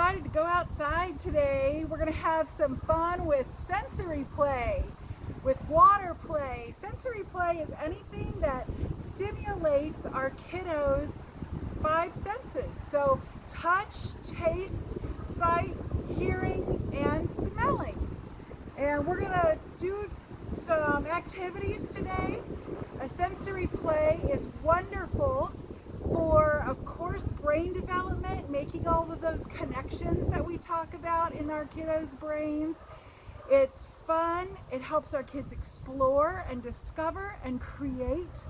excited to go outside today. We're going to have some fun with sensory play, with water play. Sensory play is anything that stimulates our kiddos' five senses. So touch, taste, sight, hearing, and smelling. And we're going to do some activities today. A sensory play is wonderful for, of course, brain development, making all of those connections that we talk about in our kiddos' brains. It's fun. It helps our kids explore and discover and create.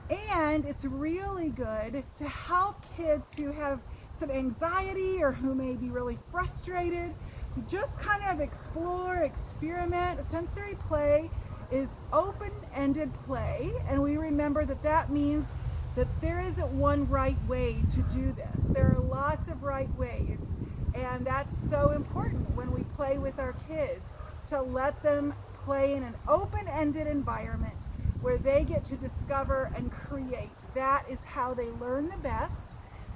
And it's really good to help kids who have some anxiety or who may be really frustrated, who just kind of explore, experiment. Sensory play is open-ended play, and we remember that that means that there isn't one right way to do this. There are lots of right ways, and that's so important when we play with our kids, to let them play in an open-ended environment where they get to discover and create. That is how they learn the best.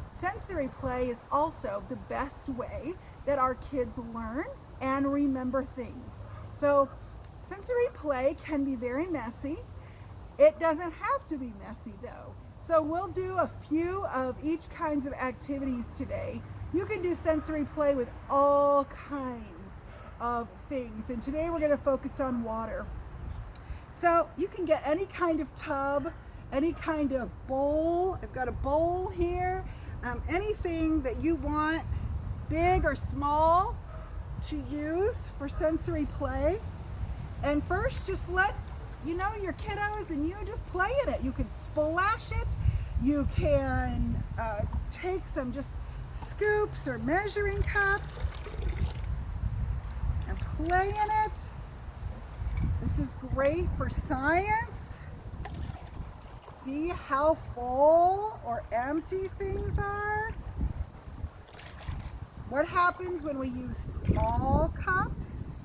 Sensory play is also the best way that our kids learn and remember things. So sensory play can be very messy. It doesn't have to be messy though. So we'll do a few of each kinds of activities today. You can do sensory play with all kinds of things. And today we're going to focus on water. So you can get any kind of tub, any kind of bowl. I've got a bowl here. Anything that you want, big or small, to use for sensory play. And first, just let your kiddos and you just play in it. You can splash it. You can take some just scoops or measuring cups and play in it. This is great for science. See how full or empty things are. What happens when we use small cups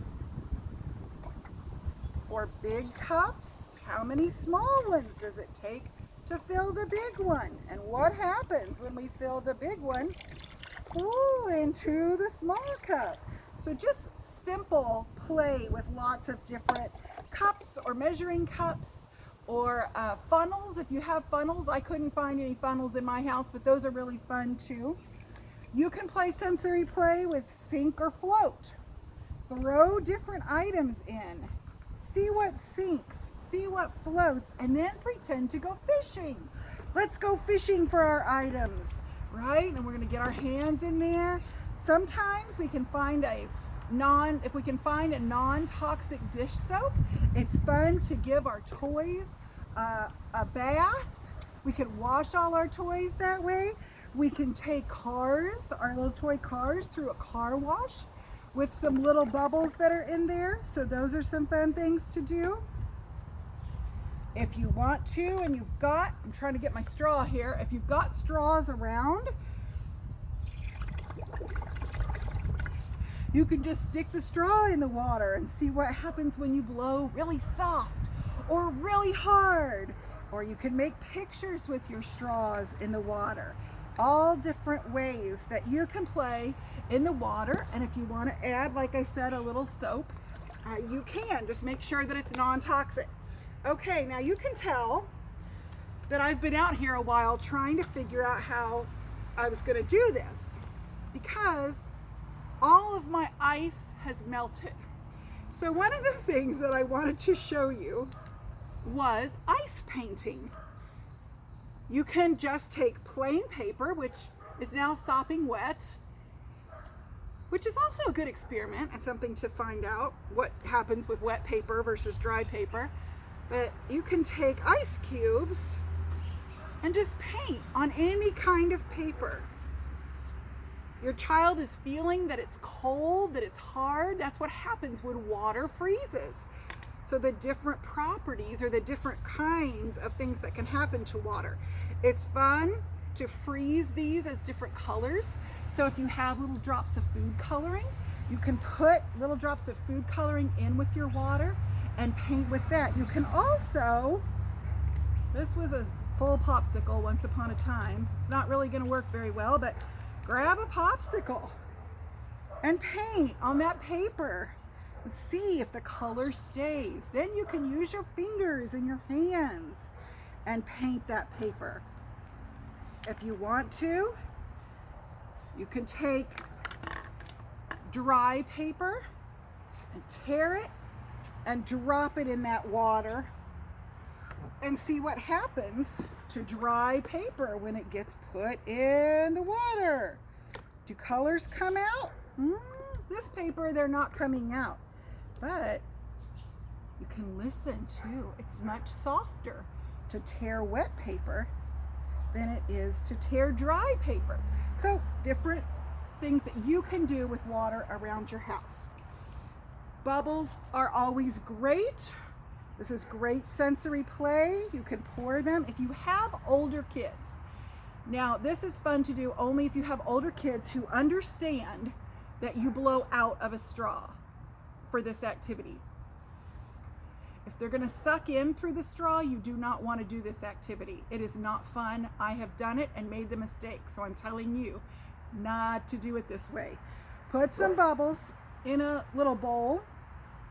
or big cups? How many small ones does it take to fill the big one? And what happens when we fill the big one into the small cup? So just simple play with lots of different cups or measuring cups or funnels. If you have funnels, I couldn't find any funnels in my house, but those are really fun too. You can play sensory play with sink or float. Throw different items in. See what sinks, see what floats, and then pretend to go fishing. Let's go fishing for our items, right? And we're gonna get our hands in there. Sometimes we can find if we can find a non-toxic dish soap, it's fun to give our toys a bath. We can wash all our toys that way. We can take cars, our little toy cars, through a car wash with some little bubbles that are in there. So those are some fun things to do. If you want to, and you've got, I'm trying to get my straw here, if you've got straws around, you can just stick the straw in the water and see what happens when you blow really soft or really hard. Or you can make pictures with your straws in the water. All different ways that you can play in the water. And if you want to add, like I said, a little soap, you can. Just make sure that it's non-toxic. Okay, now you can tell that I've been out here a while trying to figure out how I was going to do this, because all of my ice has melted. So one of the things that I wanted to show you was ice painting. You can just take plain paper, which is now sopping wet, which is also a good experiment and something to find out what happens with wet paper versus dry paper. But you can take ice cubes and just paint on any kind of paper. Your child is feeling that it's cold, that it's hard. That's what happens when water freezes. So the different properties or the different kinds of things that can happen to water. It's fun to freeze these as different colors. So if you have little drops of food coloring, you can put little drops of food coloring in with your water and paint with that. You can also, this was a full popsicle once upon a time. It's not really going to work very well, but grab a popsicle and paint on that paper. See if the color stays. Then you can use your fingers and your hands and paint that paper. If you want to, you can take dry paper and tear it and drop it in that water and see what happens to dry paper when it gets put in the water. Do colors come out? This paper, they're not coming out. But you can listen too. It's much softer to tear wet paper than it is to tear dry paper. So different things that you can do with water around your house. Bubbles are always great. This is great sensory play. You can pour them if you have older kids. Now, this is fun to do only if you have older kids who understand that you blow out of a straw for this activity. If they're going to suck in through the straw, you do not want to do this activity. It is not fun. I have done it and made the mistake, so I'm telling you not to do it this way. Put some bubbles in a little bowl.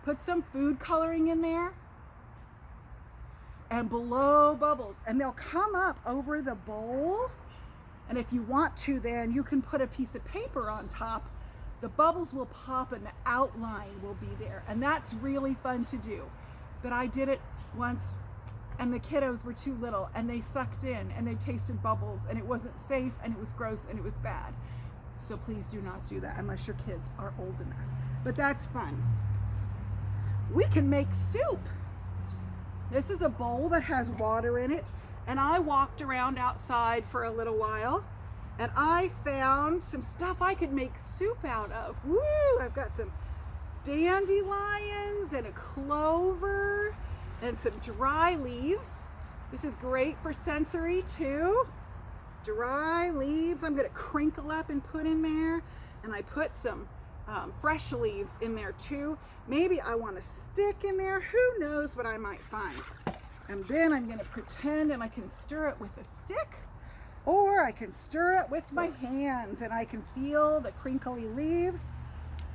Put some food coloring in there and blow bubbles, and they'll come up over the bowl. And if you want to, then you can put a piece of paper on top. The bubbles will pop and the outline will be there, and that's really fun to do. But I did it once and the kiddos were too little and they sucked in and they tasted bubbles and it wasn't safe and it was gross and it was bad. So please do not do that unless your kids are old enough. But that's fun. We can make soup. This is a bowl that has water in it, and I walked around outside for a little while and I found some stuff I could make soup out of. Woo! I've got some dandelions and a clover and some dry leaves. This is great for sensory too. Dry leaves I'm going to crinkle up and put in there, and I put some fresh leaves in there too. Maybe I want a stick in there. Who knows what I might find. And then I'm going to pretend and I can stir it with a stick, or I can stir it with my hands and I can feel the crinkly leaves.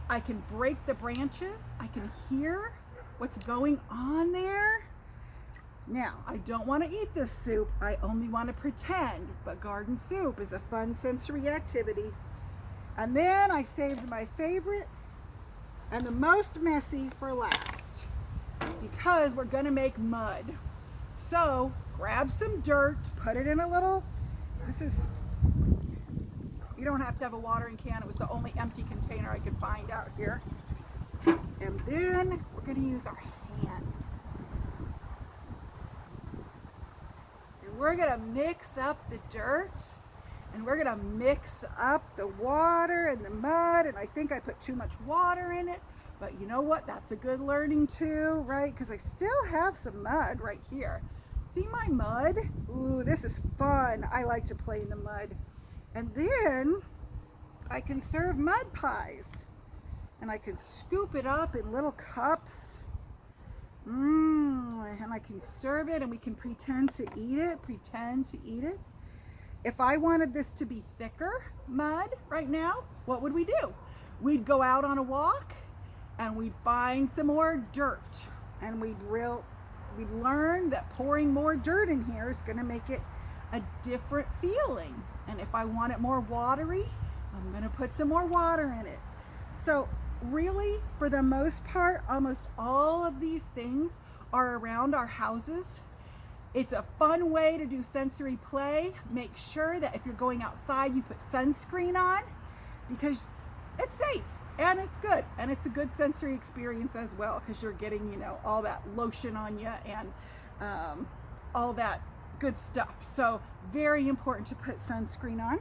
I can break the branches. I can hear what's going on there. Now, I don't want to eat this soup. I only want to pretend, but garden soup is a fun sensory activity. And then I saved my favorite and the most messy for last, because we're going to make mud. So grab some dirt, put it in a little, you don't have to have a watering can. It was the only empty container I could find out here. And then we're going to use our hands. And we're going to mix up the dirt, and we're going to mix up the water and the mud. And I think I put too much water in it, but you know what? That's a good learning too, right? Because I still have some mud right here. See my mud? Ooh, this is fun. I like to play in the mud. And then I can serve mud pies, and I can scoop it up in little cups. And I can serve it, and we can pretend to eat it. If I wanted this to be thicker mud right now, what would we do? We'd go out on a walk and we'd find some more dirt, and we'd learn that pouring more dirt in here is going to make it a different feeling. And if I want it more watery, I'm going to put some more water in it. So really, for the most part, almost all of these things are around our houses. It's a fun way to do sensory play. Make sure that if you're going outside, you put sunscreen on, because it's safe and it's good, and it's a good sensory experience as well, because you're getting, all that lotion on you and all that good stuff. So very important to put sunscreen on.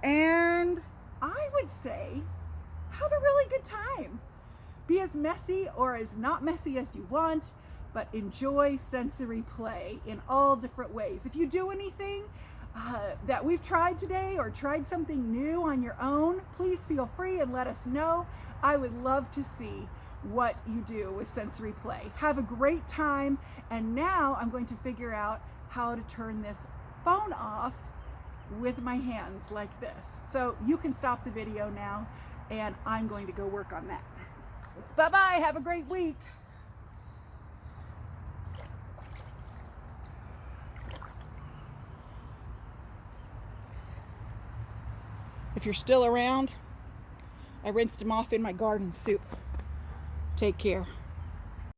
And I would say have a really good time. Be as messy or as not messy as you want, but enjoy sensory play in all different ways. If you do anything that we've tried today, or tried something new on your own, please feel free and let us know. I would love to see what you do with sensory play. Have a great time. And now I'm going to figure out how to turn this phone off with my hands like this. So you can stop the video now, and I'm going to go work on that. Bye-bye, have a great week. If you're still around, I rinsed them off in my garden soup. Take care.